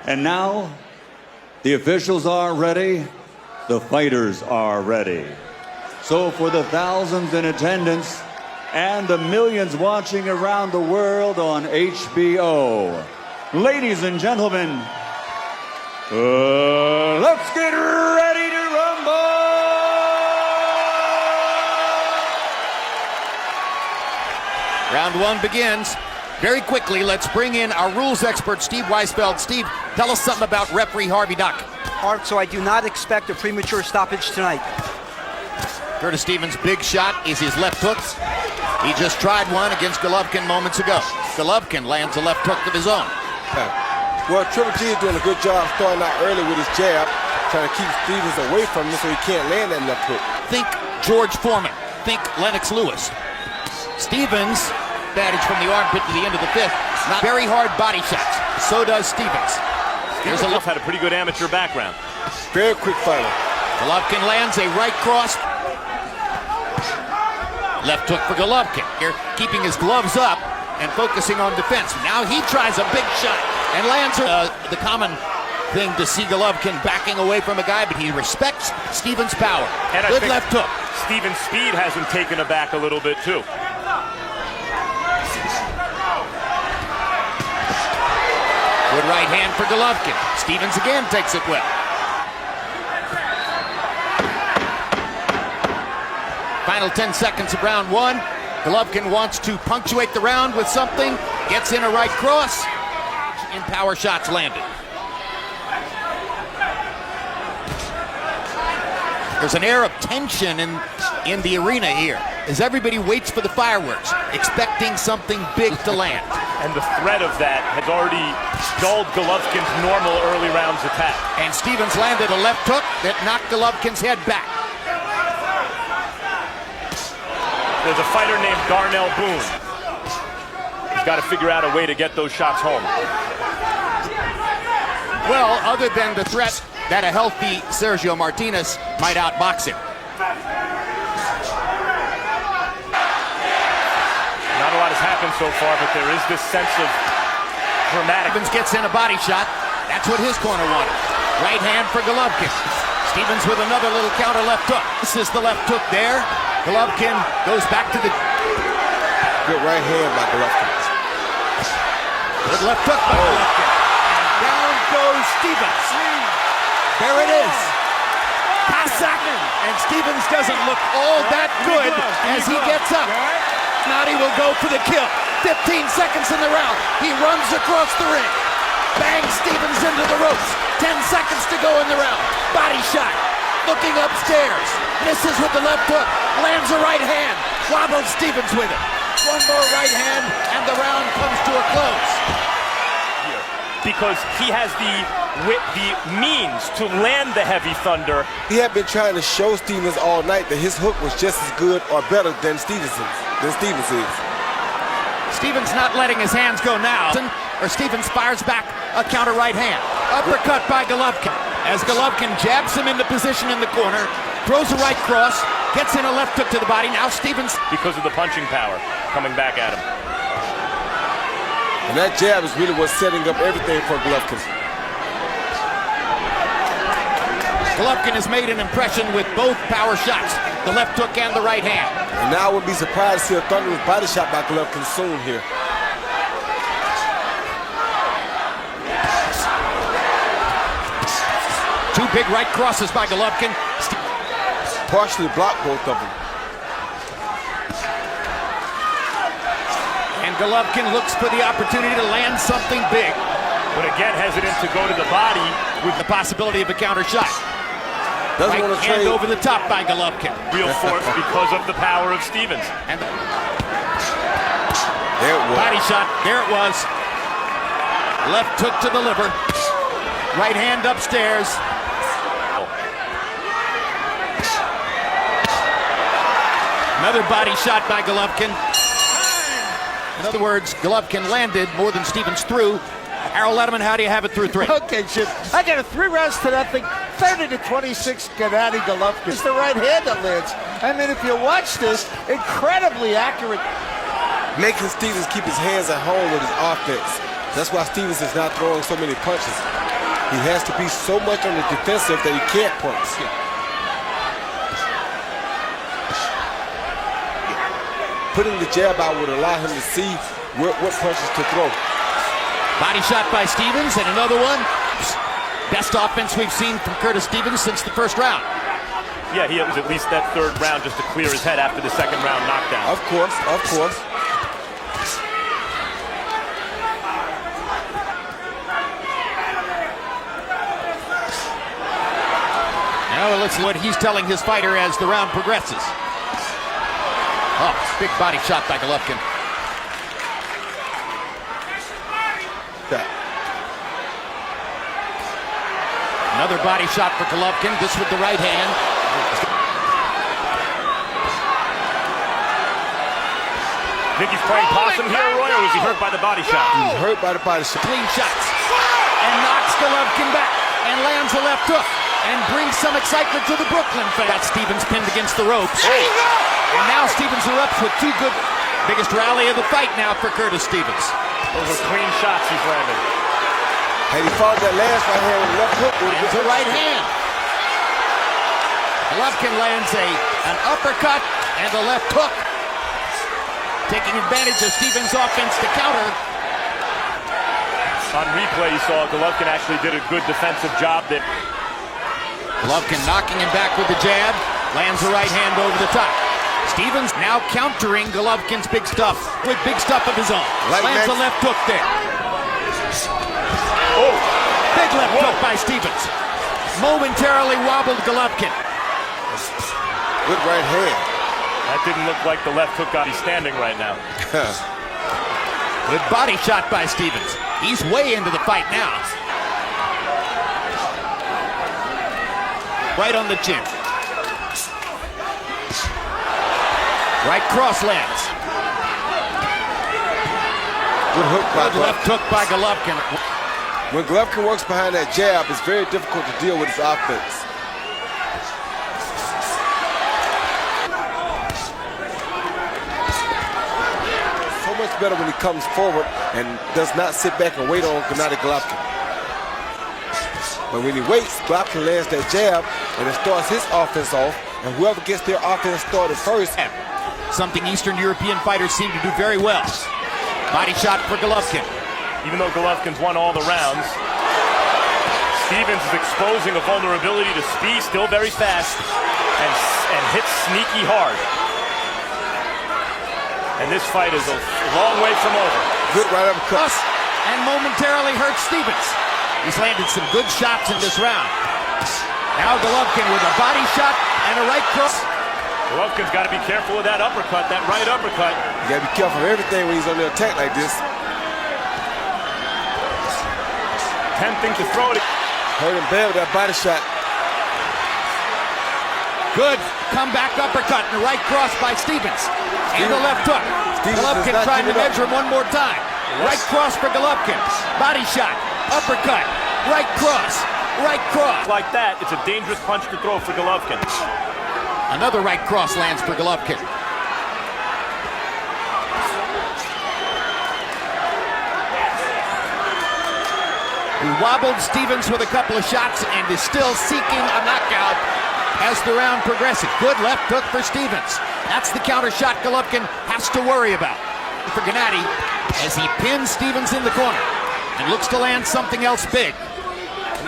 And now, the officials are ready, the fighters are ready. So for the thousands in attendance and the millions watching around the world on HBO, ladies and gentlemen, let's get ready to rumble! Round one begins. Very quickly, let's bring in our rules expert, Steve Weisfeld. Steve, tell us something about referee Harvey Duck. Art, so I do not expect a premature stoppage tonight. Curtis Stevens' big shot is his left hook. He just tried one against Golovkin moments ago. Golovkin lands a left hook of his own. Well, Triple G is doing a good job starting out early with his jab, trying to keep Stevens away from him so he can't land that left hook. Think George Foreman. Think Lennox Lewis. Stevens, advantage from the armpit to the end of the fifth. Not very hard body shots. So does Stevens. Stevens had a pretty good amateur background. Very quick fighter. Golovkin lands a right cross. Left hook for Golovkin. Here, keeping his gloves up and focusing on defense. Now he tries a big shot and lands the common thing to see Golovkin backing away from a guy, but he respects Stevens' power. And good left hook. Stevens' speed has him taken aback a little bit too. Good right hand for Golovkin. Stevens again takes it well. Final 10 seconds of round one. Golovkin wants to punctuate the round with something. Gets in a right cross. And power shots landed. There's an air of tension in the arena here as everybody waits for the fireworks, expecting something big to land. And the threat of that has already dulled Golovkin's normal early rounds attack. And Stevens landed a left hook that knocked Golovkin's head back. There's a fighter named Darnell Boone. He's got to figure out a way to get those shots home. Well, other than the threat that a healthy Sergio Martinez might outbox him. Not a lot has happened so far, but there is this sense of dramatic. Stevens gets in a body shot. That's what his corner wanted. Right hand for Golovkin. Stevens with another little counter left hook. This is the left hook there. Golovkin goes back to the... Good right hand by Golovkin. Good left hook by Golovkin. And down goes Stevens. There it is. Cossack. And Stevens doesn't look all that good as he gets up. Gennady will go for the kill. 15 seconds in the round. He runs across the ring. Bangs Stevens into the ropes. 10 seconds to go in the round. Body shot. Looking upstairs. Misses with the left hook. Lands a right hand. Wobbles Stevens with it. One more right hand and the round comes to a close. Because he has the means to land the heavy thunder. He had been trying to show Stevens all night that his hook was just as good or better than Stevens is. Stevens not letting his hands go now. Or Stevens fires back a counter right hand. Uppercut by Golovkin. As Golovkin jabs him into position in the corner, throws a right cross, gets in a left hook to the body. Now Stevens... Because of the punching power coming back at him. And that jab is really what's setting up everything for Golovkin. Golovkin has made an impression with both power shots, the left hook and the right hand. And now I wouldn't be surprised to see a thunderous body shot by Golovkin soon here. Two big right crosses by Golovkin. Partially blocked both of them. And Golovkin looks for the opportunity to land something big. But again, hesitant to go to the body with the possibility of a counter shot. Doesn't right want to hand trade. over the top by Golovkin. Real force because of the power of Stevens. And there it was. Body shot, there it was. Left hook to the liver. Right hand upstairs. Another body shot by Golovkin. In other words, Golovkin landed more than Stevens threw. Harold Letterman, how do you have it through three? Okay, Jim. I got a 3 rounds to nothing. 30-26, Gennady Golovkin. It's the right hand that lands. I mean, if you watch this, incredibly accurate. Making Stevens keep his hands at home with his offense. That's why Stevens is not throwing so many punches. He has to be so much on the defensive that he can't punch. Putting the jab out would allow him to see what punches to throw. Body shot by Stevens, and another one. Best offense we've seen from Curtis Stevens since the first round. Yeah, it was at least that third round just to clear his head after the second round knockdown. Of course, of course. Now let's see what he's telling his fighter as the round progresses. Oh, big body shot by Golovkin. Yeah. Another body shot for Golovkin, this with the right hand. Think he's playing possum here, Roy, or was he hurt by the body shot? He was hurt by the body shot. Clean shots. And knocks Golovkin back. And lands a left hook. And brings some excitement to the Brooklyn fans. Got Stevens pinned against the ropes. And now Stevens erupts with two good. Biggest rally of the fight now for Curtis Stevens. Those are clean shots he's landing. Had he fought that last right hand with the left hook, would have It's a right hand. Golovkin lands an uppercut and the left hook. Taking advantage of Stevens' offense to counter. On replay, you saw Golovkin actually did a good defensive job there. Golovkin knocking him back with the jab. Lands the right hand over the top. Stevens now countering Golovkin's big stuff with big stuff of his own. Lands a left hook there. Oh! Big left hook by Stevens. Momentarily wobbled Golovkin. good right hand. That didn't look like the left hook got he's standing right now. Good body shot by Stevens. He's way into the fight now. Right on the chin. Right cross lands. Good hook by Good left hook by Golovkin. When Golovkin works behind that jab, it's very difficult to deal with his offense. So much better when he comes forward and does not sit back and wait on Gennady Golovkin. But when he waits, Golovkin lands that jab and it starts his offense off, and whoever gets their offense started first. Something Eastern European fighters seem to do very well. Body shot for Golovkin. Even though Golovkin's won all the rounds, Stevens is exposing a vulnerability to speed, still very fast, and hits sneaky hard. And this fight is a long way from over. Good right uppercut. And momentarily hurts Stevens. He's landed some good shots in this round. Now Golovkin with a body shot and a right cross. Golovkin's got to be careful with that uppercut, that right uppercut. You got to be careful of everything when he's on the attack like this. Tempting to throw it. Hurt him bad with that body shot. Good comeback uppercut and a right cross by Stevens. And the left hook. Golovkin trying to measure him one more time. Right cross for Golovkin. Body shot. Uppercut. Right cross. Right cross. Like that, it's a dangerous punch to throw for Golovkin. Another right cross lands for Golovkin. He wobbled Stevens with a couple of shots and is still seeking a knockout as the round progresses. Good left hook for Stevens. That's the counter shot Golovkin has to worry about. For Gennady, as he pins Stevens in the corner and looks to land something else big.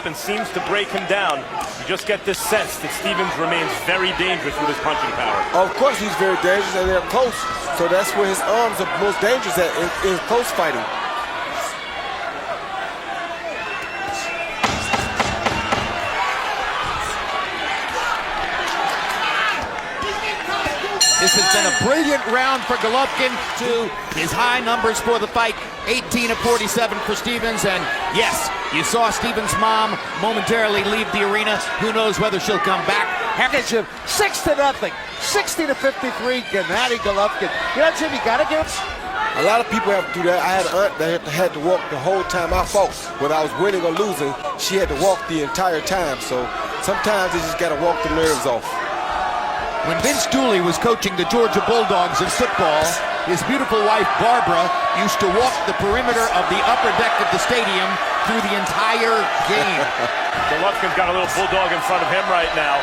Stevens seems to break him down. You just get this sense that Stevens remains very dangerous with his punching power. Of course he's very dangerous and they're close. So that's where his arms are most dangerous at, in close fighting. This has been a brilliant round for Golovkin to his high numbers for the fight. 18 of 47 for Stevens, and yes, you saw Stevens' mom momentarily leave the arena. Who knows whether she'll come back. Package of 6-0, 60-53, Gennady Golovkin. You know, Jim, you gotta give A lot of people have to do that. I had an aunt that had to walk the whole time I fought. Whether I was winning or losing, she had to walk the entire time. So sometimes you just gotta walk the nerves off. When Vince Dooley was coaching the Georgia Bulldogs in football, His beautiful wife, Barbara, used to walk the perimeter of the upper deck of the stadium through the entire game. Golovkin's got a little bulldog in front of him right now.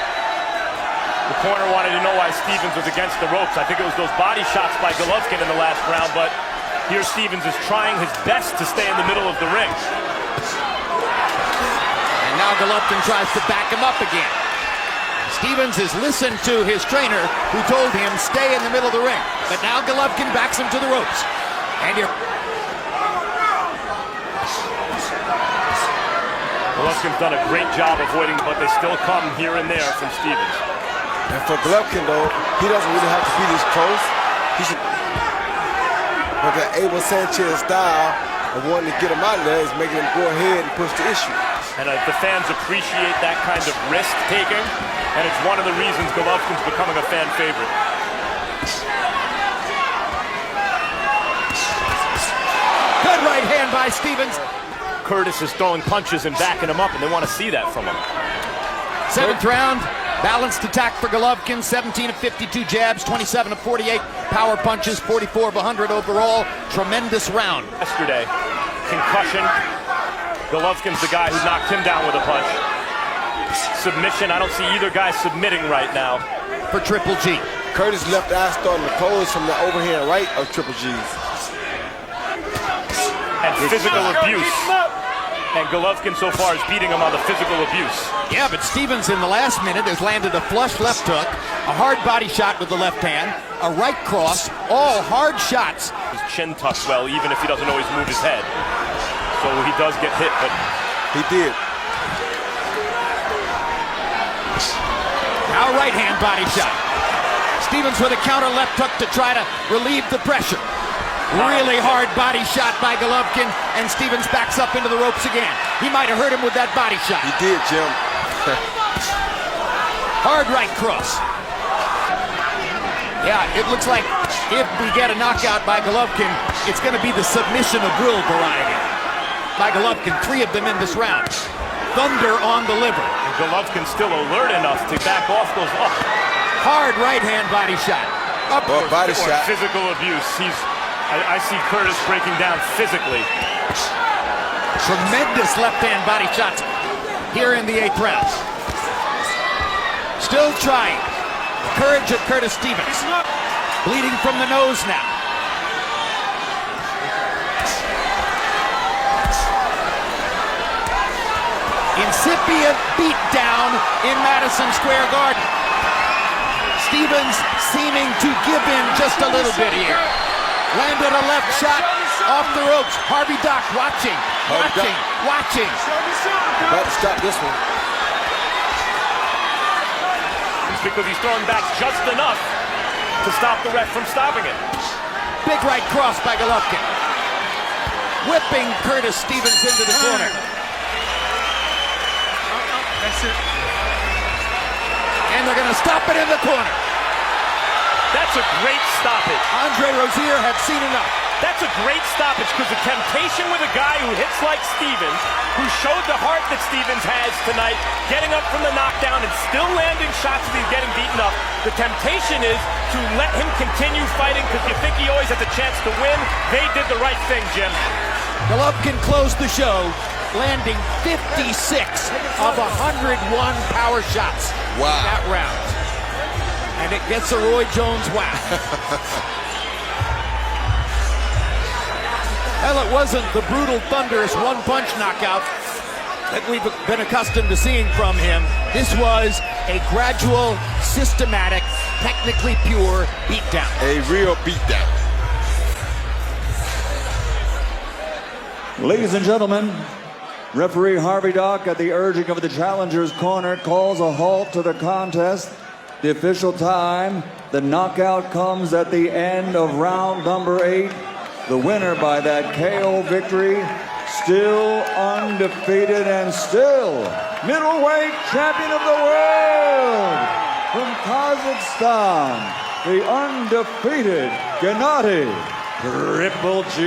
The corner wanted to know why Stevens was against the ropes. I think it was those body shots by Golovkin in the last round, but here Stevens is trying his best to stay in the middle of the ring. And now Golovkin tries to back him up again. Stevens has listened to his trainer, who told him stay in the middle of the ring. But now Golovkin backs him to the ropes. And here... Golovkin's done a great job avoiding, but they still come here and there from Stevens. And for Golovkin, though, he doesn't really have to be this close. He should... But the Abel Sanchez style of wanting to get him out of there is making him go ahead and push the issue. And the fans appreciate that kind of risk-taking, and it's one of the reasons Golovkin's becoming a fan favorite. Good right hand by Stevens. Curtis is throwing punches and backing him up, and they want to see that from him. Seventh round, balanced attack for Golovkin. 17 of 52 jabs, 27 of 48 power punches, 44 of 100 overall. Tremendous round. Yesterday, concussion. Golovkin's the guy who knocked him down with a punch. Submission, I don't see either guy submitting right now. For Triple G. Curtis' left eye starting to close from the overhand right of Triple G's. And physical abuse. And Golovkin so far is beating him on the physical abuse. Yeah, but Stevens in the last minute has landed a flush left hook, a hard body shot with the left hand, a right cross, all hard shots. His chin tucks well, even if he doesn't always move his head. So he does get hit, but... He did. Now right hand body shot. Stevens with a counter left hook to try to relieve the pressure. Really hard body shot by Golovkin, and Stevens backs up into the ropes again. He might have hurt him with that body shot. He did, Jim. Hard right cross. Yeah, it looks like if we get a knockout by Golovkin, it's going to be the submission of will variety. By Golovkin, 3 of them in this round. Thunder on the liver. And Golovkin's still alert enough to back off those... Oh. Hard right hand body shot. Up body shot. Physical abuse. I see Curtis breaking down physically. Tremendous left hand body shots here in the 8th round. Still trying. Courage of Curtis Stevens. Bleeding from the nose now. Incipient beatdown in Madison Square Garden. Stevens seeming to give in just a little bit here. Landed a left shot off the ropes. Harvey Dock watching. About to stop this one. It's because he's throwing back just enough to stop the ref from stopping it. Big right cross by Golovkin. Whipping Curtis Stevens into the corner. That's it. And they're going to stop it in the corner. That's a great stoppage. Andre Rozier had seen enough. That's a great stoppage because the temptation with a guy who hits like Stevens, who showed the heart that Stevens has tonight, getting up from the knockdown and still landing shots as he's getting beaten up. The temptation is to let him continue fighting because you think he always has a chance to win. They did the right thing, Jim. Golovkin closed the show, landing 56 of 101 power shots in that round. And it gets a Roy Jones whack. Well, it wasn't the brutal, thunderous one-punch knockout that we've been accustomed to seeing from him. This was a gradual, systematic, technically pure beatdown. A real beatdown. Ladies and gentlemen, referee Harvey Dock, at the urging of the challenger's corner, calls a halt to the contest. The official time, the knockout comes at the end of round number 8. The winner by that KO victory, still undefeated and still middleweight champion of the world from Kazakhstan, the undefeated Gennady Triple G.